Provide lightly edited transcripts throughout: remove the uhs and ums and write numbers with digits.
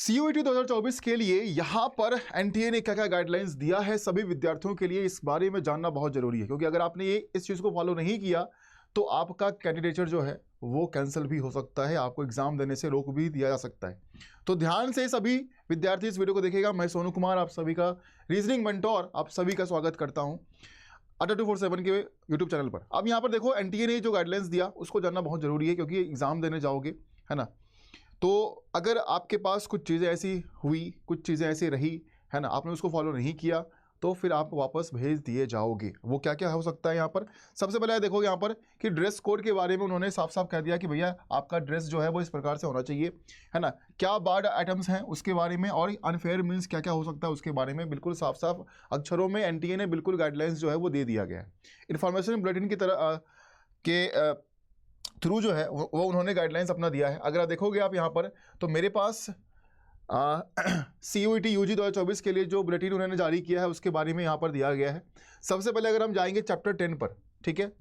CUET 2024 के लिए यहाँ पर NTA ने क्या क्या गाइडलाइंस दिया है सभी विद्यार्थियों के लिए, इस बारे में जानना बहुत जरूरी है, क्योंकि अगर आपने इस चीज़ को फॉलो नहीं किया तो आपका कैंडिडेचर जो है वो कैंसिल भी हो सकता है, आपको एग्जाम देने से रोक भी दिया जा सकता है। तो ध्यान से सभी विद्यार्थी इस वीडियो को देखेगा। मैं सोनू कुमार, आप सभी का रीजनिंग मेंटोर, आप सभी का स्वागत करता हूँ अड्डा 247 के यूट्यूब चैनल पर। अब यहाँ पर देखो, NTA ने जो गाइडलाइंस दिया उसको जानना बहुत जरूरी है, क्योंकि एग्जाम देने जाओगे, है ना। तो अगर आपके पास कुछ चीज़ें ऐसी हुई, कुछ चीज़ें ऐसी रही, है ना, आपने उसको फॉलो नहीं किया, तो फिर आप वापस भेज दिए जाओगे। वो क्या क्या हो सकता है यहाँ पर, सबसे पहले देखो यहाँ पर कि ड्रेस कोड के बारे में उन्होंने साफ साफ कह दिया कि भैया आपका ड्रेस जो है वो इस प्रकार से होना चाहिए, है ना। क्या बार्ड आइटम्स हैं उसके बारे में, और अनफेयर मीन्स क्या क्या हो सकता है उसके बारे में बिल्कुल साफ साफ अक्षरों में NTA ने बिल्कुल गाइडलाइंस जो है वो दे दिया गया है। इन्फॉर्मेशन बुलेटिन की तरह के थ्रू जो है वो उन्होंने गाइडलाइंस अपना दिया है। अगर आप देखोगे आप यहाँ पर, तो मेरे पास CUET UG 2024 के लिए जो बुलेटिन उन्होंने जारी किया है उसके बारे में यहाँ पर दिया गया है। सबसे पहले अगर हम जाएंगे चैप्टर 10 पर, ठीक है,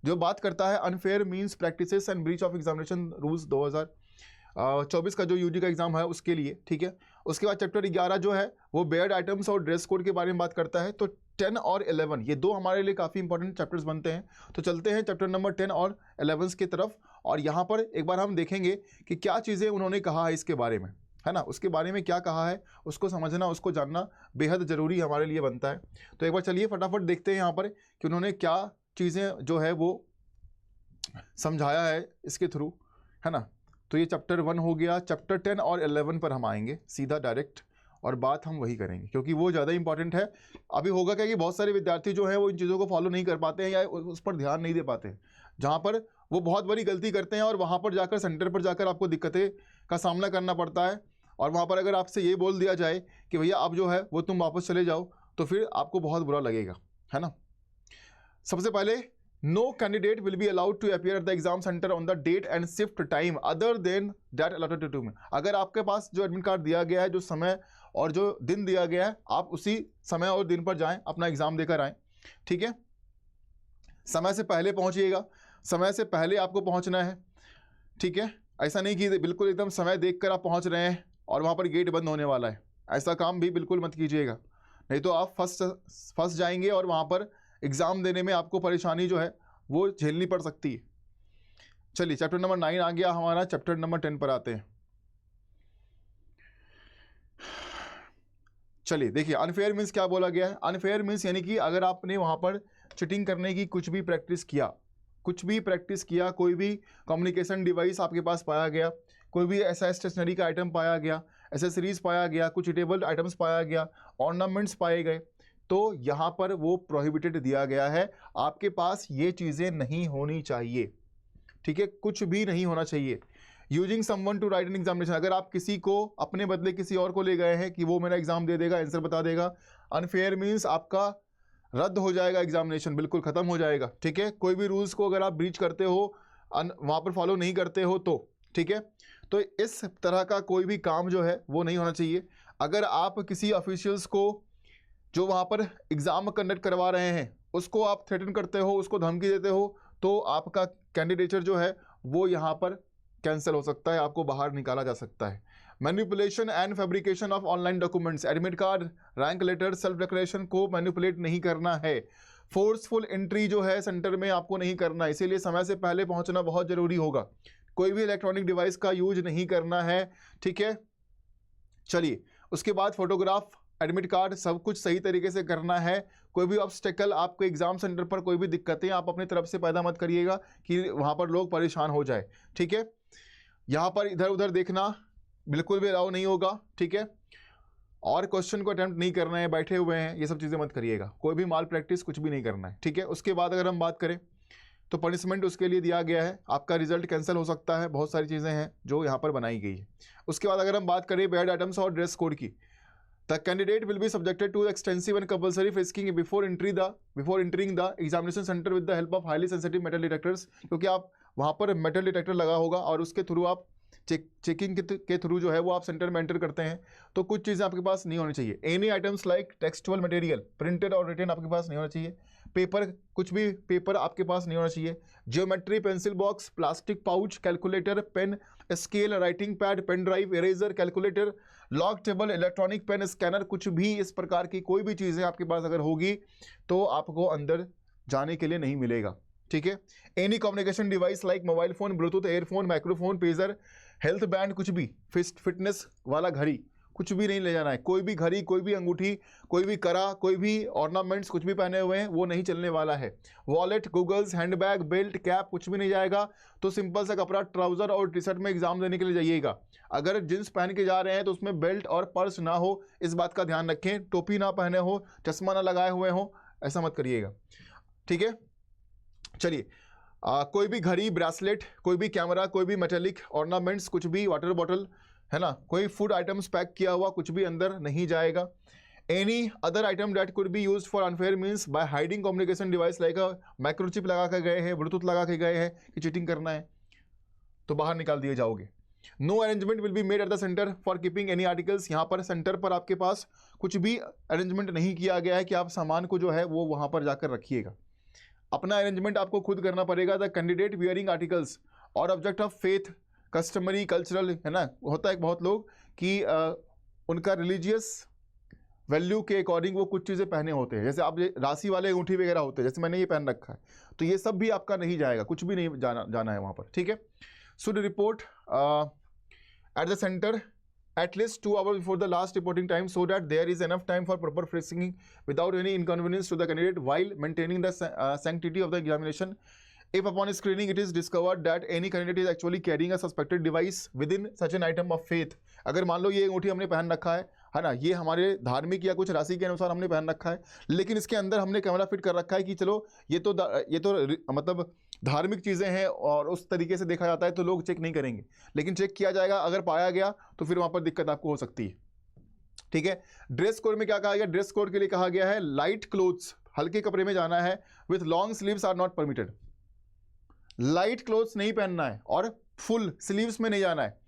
जो बात करता है unfair means practices and breach of examination rules 2024 का जो UG का एग्जाम है उसके लिए, ठीक है। उसके बाद चैप्टर 11 जो है वो बेयर्ड आइटम्स और ड्रेस कोड के बारे में बात करता है। तो 10 और 11 ये दो हमारे लिए काफ़ी इंपॉर्टेंट चैप्टर्स बनते हैं। तो चलते हैं चैप्टर नंबर 10 और 11 की तरफ, और यहाँ पर एक बार हम देखेंगे कि क्या चीज़ें उन्होंने कहा है इसके बारे में, है ना। उसके बारे में क्या कहा है उसको समझना, उसको जानना बेहद ज़रूरी हमारे लिए बनता है। तो एक बार चलिए फटाफट देखते हैं यहाँ पर कि उन्होंने क्या चीज़ें जो है वो समझाया है इसके थ्रू, है ना। तो ये चैप्टर 1 हो गया। चैप्टर 10 और 11 पर हम आएंगे सीधा डायरेक्ट, और बात हम वही करेंगे क्योंकि वो ज़्यादा इंपॉर्टेंट है। अभी होगा क्या कि बहुत सारे विद्यार्थी जो हैं वो इन चीज़ों को फॉलो नहीं कर पाते हैं या उस पर ध्यान नहीं दे पाते हैं, जहाँ पर वो बहुत बड़ी गलती करते हैं और वहाँ पर जाकर सेंटर पर जाकर आपको दिक्कतें का सामना करना पड़ता है। और वहाँ पर अगर आपसे ये बोल दिया जाए कि भैया अब जो है वो तुम वापस चले जाओ, तो फिर आपको बहुत बुरा लगेगा, है ना। सबसे पहले, no candidate will be allowed to appear at the exam center on the date and shift time other than that allotted to me। अगर आपके पास जो एडमिट कार्ड दिया गया है, जो समय और जो दिन दिया गया है, आप उसी समय और दिन पर जाएं, अपना एग्जाम देकर आएं, ठीक है। समय से पहले पहुंचिएगा, समय से पहले आपको पहुंचना है, ठीक है। ऐसा नहीं कि बिल्कुल एकदम समय देखकर आप पहुंच रहे हैं और वहां पर गेट बंद होने वाला है, ऐसा काम भी बिल्कुल मत कीजिएगा, नहीं तो आप फंस जाएंगे और वहां पर एग्जाम देने में आपको परेशानी जो है वो झेलनी पड़ सकती है। चलिए चैप्टर नंबर 9 आ गया हमारा, चैप्टर नंबर 10 पर आते हैं। चलिए देखिए, अनफेयर मीन्स क्या बोला गया है। अनफेयर मीन्स यानी कि अगर आपने वहां पर चीटिंग करने की कुछ भी प्रैक्टिस किया, कोई भी कम्युनिकेशन डिवाइस आपके पास पाया गया, कोई भी ऐसा स्टेशनरी का आइटम पाया गया, एसेसरीज पाया गया, कुछ इटेबल आइटम्स पाया गया, ऑर्नामेंट्स पाए गए, तो यहाँ पर वो प्रोहिबिटेड दिया गया है। आपके पास ये चीज़ें नहीं होनी चाहिए, ठीक है, कुछ भी नहीं होना चाहिए। Using someone to write an examination, अगर आप किसी को अपने बदले किसी और को ले गए हैं कि वो मेरा एग्जाम दे देगा, आंसर बता देगा, अनफेयर मीन्स आपका रद्द हो जाएगा, एग्जामिनेशन बिल्कुल खत्म हो जाएगा, ठीक है। कोई भी रूल्स को अगर आप ब्रीच करते हो, वहाँ पर फॉलो नहीं करते हो तो, ठीक है। तो इस तरह का कोई भी काम जो है वो नहीं होना चाहिए। अगर आप किसी ऑफिशियल्स को जो वहाँ पर एग्ज़ाम कंडक्ट करवा रहे हैं उसको आप थ्रेटन करते हो, उसको धमकी देते हो, तो आपका कैंडिडेचर जो है वो यहाँ पर कैंसिल हो सकता है, आपको बाहर निकाला जा सकता है। Manipulation and fabrication of online documents, admit card, rank letter, self declaration को मैनिपुलेट नहीं करना है। फोर्सफुल एंट्री जो है सेंटर में आपको नहीं करना, इसीलिए समय से पहले पहुँचना बहुत ज़रूरी होगा। कोई भी इलेक्ट्रॉनिक डिवाइस का यूज नहीं करना है, ठीक है। चलिए उसके बाद फोटोग्राफ, एडमिट कार्ड, सब कुछ सही तरीके से करना है। कोई भी ऑब्स्टेकल आपको एग्जाम सेंटर पर, कोई भी दिक्कतें आप अपनी तरफ से पैदा मत करिएगा कि वहाँ पर लोग परेशान हो जाए, ठीक है। यहाँ पर इधर उधर देखना बिल्कुल भी अलाउ नहीं होगा, ठीक है। और क्वेश्चन को अटेम्प्ट नहीं करना है, बैठे हुए हैं, ये सब चीज़ें मत करिएगा। कोई भी माल प्रैक्टिस कुछ भी नहीं करना है, ठीक है। उसके बाद अगर हम बात करें तो पनिशमेंट उसके लिए दिया गया है, आपका रिजल्ट कैंसिल हो सकता है, बहुत सारी चीज़ें हैं जो यहाँ पर बनाई गई है। उसके बाद अगर हम बात करें बेयर्ड आइटम्स और ड्रेस कोड की, The candidate will be subjected to extensive and compulsory frisking before entering the examination center with the help of highly sensitive metal detectors, क्योंकि आप वहाँ पर मेटल डिटेक्टर लगा होगा और उसके थ्रू आप चेकिंग के थ्रू जो है वो आप सेंटर में एंटर करते हैं, तो कुछ चीज़ें आपके पास नहीं होनी चाहिए। Any items like textual material, printed और रिटन आपके पास नहीं होना चाहिए। पेपर, कुछ भी पेपर आपके पास नहीं होना चाहिए। Geometry, pencil box, plastic pouch, calculator, pen, scale, writing pad, pen drive, eraser, calculator, log table, electronic pen, scanner, कुछ भी इस प्रकार की कोई भी चीज़ें आपके पास अगर होगी तो आपको अंदर जाने के लिए नहीं मिलेगा। ठीक है। Any communication device like mobile phone, Bluetooth, earphone, microphone, pager, health band, कुछ भी फिटनेस वाला घड़ी, कुछ भी नहीं ले जाना है। कोई भी घड़ी, कोई भी अंगूठी, कोई भी करा, कोई भी ऑर्नामेंट्स कुछ भी पहने हुए हैं वो नहीं चलने वाला है। Wallet, goggles, handbag, belt, cap कुछ भी नहीं जाएगा। तो सिंपल सा कपड़ा, ट्राउजर और टी शर्ट में एग्जाम देने के लिए जाइएगा। अगर जींस पहन के जा रहे हैं तो उसमें बेल्ट और पर्स ना हो, इस बात का ध्यान रखें। टोपी ना पहने हो, चश्मा ना लगाए हुए हो, ऐसा मत करिएगा। ठीक है। चलिए, कोई भी घड़ी, ब्रेसलेट, कोई भी कैमरा, कोई भी मेटेलिक ऑर्नामेंट्स, कुछ भी, वाटर बॉटल, है ना, कोई फूड आइटम्स पैक किया हुआ कुछ भी अंदर नहीं जाएगा। Any other item that could be used for unfair means by hiding communication device like a microchip लगा के गए हैं, ब्लूटूथ लगा के गए हैं कि चीटिंग करना है तो बाहर निकाल दिए जाओगे। No arrangement will be made at the centre for keeping any articles, यहाँ पर सेंटर पर आपके पास कुछ भी अरेंजमेंट नहीं किया गया है कि आप सामान को जो है वो वहाँ पर जाकर रखिएगा। अपना अरेंजमेंट आपको खुद करना पड़ेगा। द कैंडिडेट वियरिंग आर्टिकल्स और object of faith, customary, cultural, है ना, होता है बहुत लोग कि उनका रिलीजियस वैल्यू के अकॉर्डिंग वो कुछ चीज़ें पहने होते हैं, जैसे आप राशि वाले अंगूठी वगैरह होते हैं, जैसे मैंने ये पहन रखा है, तो ये सब भी आपका नहीं जाएगा, कुछ भी नहीं जाना है वहाँ पर। ठीक है। Should report eight the centre at least 2 hours before the last reporting time so that there is enough time for proper frisking without any inconvenience to the candidate while maintaining the sanctity of the examination. If upon screening it is discovered that any candidate is actually carrying a suspected device within such an item of faith, अगर मान लो ये अंगूठी हमने पहन रखा है ना, ये हमारे धार्मिक या कुछ राशि के अनुसार हमने पहन रखा है, लेकिन इसके अंदर हमने कैमरा फिट कर रखा है कि चलो ये तो मतलब धार्मिक चीज़ें हैं और उस तरीके से देखा जाता है तो लोग चेक नहीं करेंगे, लेकिन चेक किया जाएगा। अगर पाया गया तो फिर वहाँ पर दिक्कत आपको हो सकती है। ठीक है। ड्रेस कोड में क्या कहा गया? ड्रेस कोड के लिए कहा गया है लाइट क्लोथ्स, हल्के कपड़े में जाना है, with long sleeves are not permitted. Light clothes नहीं पहनना है और फुल स्लीव्स में नहीं जाना है।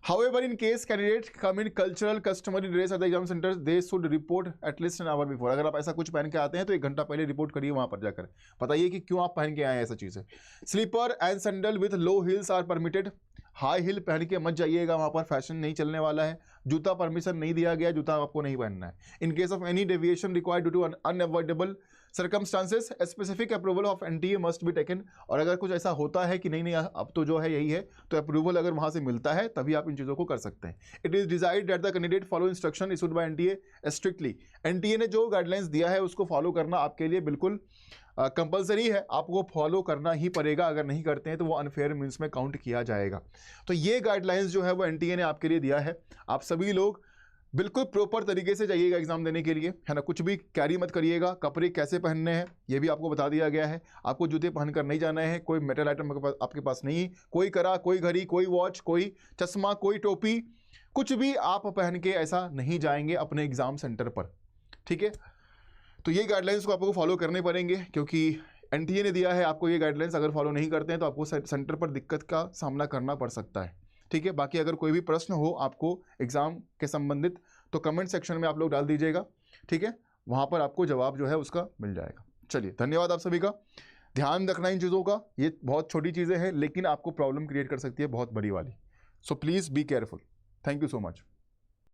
However, in case candidates come in cultural customary dress at the exam center, they should report at least an hour before. अगर आप ऐसा कुछ पहन के आते हैं तो 1 घंटा पहले रिपोर्ट करिए वहां पर जाकर, बताइए कि क्यों आप पहन के आए हैं ऐसा चीज़ है। Slipper and sandal with low heels are permitted, high heel पहन के मत जाइएगा, वहां पर फैशन नहीं चलने वाला है। जूता परमिशन नहीं दिया गया, जूता आपको नहीं पहनना है। In case of any deviation required due to unavoidable circumstances specific approval of NTA must be taken. और अगर कुछ ऐसा होता है कि नहीं अब तो जो है यही है, तो अप्रूवल अगर वहां से मिलता है तभी आप इन चीज़ों को कर सकते हैं। It is desired that the candidate follow instruction issued by NTA strictly. NTA ने जो गाइडलाइंस दिया है उसको फॉलो करना आपके लिए बिल्कुल कंपलसरी है, आपको फॉलो करना ही पड़ेगा। अगर नहीं करते हैं तो वो अनफेयर मीन्स में काउंट किया जाएगा। तो ये गाइडलाइंस जो है वो एनटीए ने आपके लिए दिया है। आप सभी लोग बिल्कुल प्रॉपर तरीके से जाइएगा एग्जाम देने के लिए, है ना, कुछ भी कैरी मत करिएगा। कपड़े कैसे पहनने हैं ये भी आपको बता दिया गया है। आपको जूते पहनकर नहीं जाना है, कोई मेटल आइटम आपके पास नहीं, कोई करा, कोई घड़ी, कोई वॉच, कोई चश्मा, कोई टोपी, कुछ भी आप पहन के ऐसा नहीं जाएंगे अपने एग्जाम सेंटर पर। ठीक है। तो ये गाइडलाइंस को आपको फॉलो करने पड़ेंगे क्योंकि एनटीए ने दिया है आपको ये गाइडलाइंस। अगर फॉलो नहीं करते हैं तो आपको सेंटर पर दिक्कत का सामना करना पड़ सकता है। ठीक है। बाकी अगर कोई भी प्रश्न हो आपको एग्जाम के संबंधित तो कमेंट सेक्शन में आप लोग डाल दीजिएगा। ठीक है। वहाँ पर आपको जवाब जो है उसका मिल जाएगा। चलिए, धन्यवाद आप सभी का। ध्यान रखना इन चीज़ों का, ये बहुत छोटी चीज़ें हैं लेकिन आपको प्रॉब्लम क्रिएट कर सकती है बहुत बड़ी वाली। So please be careful. Thank you so much.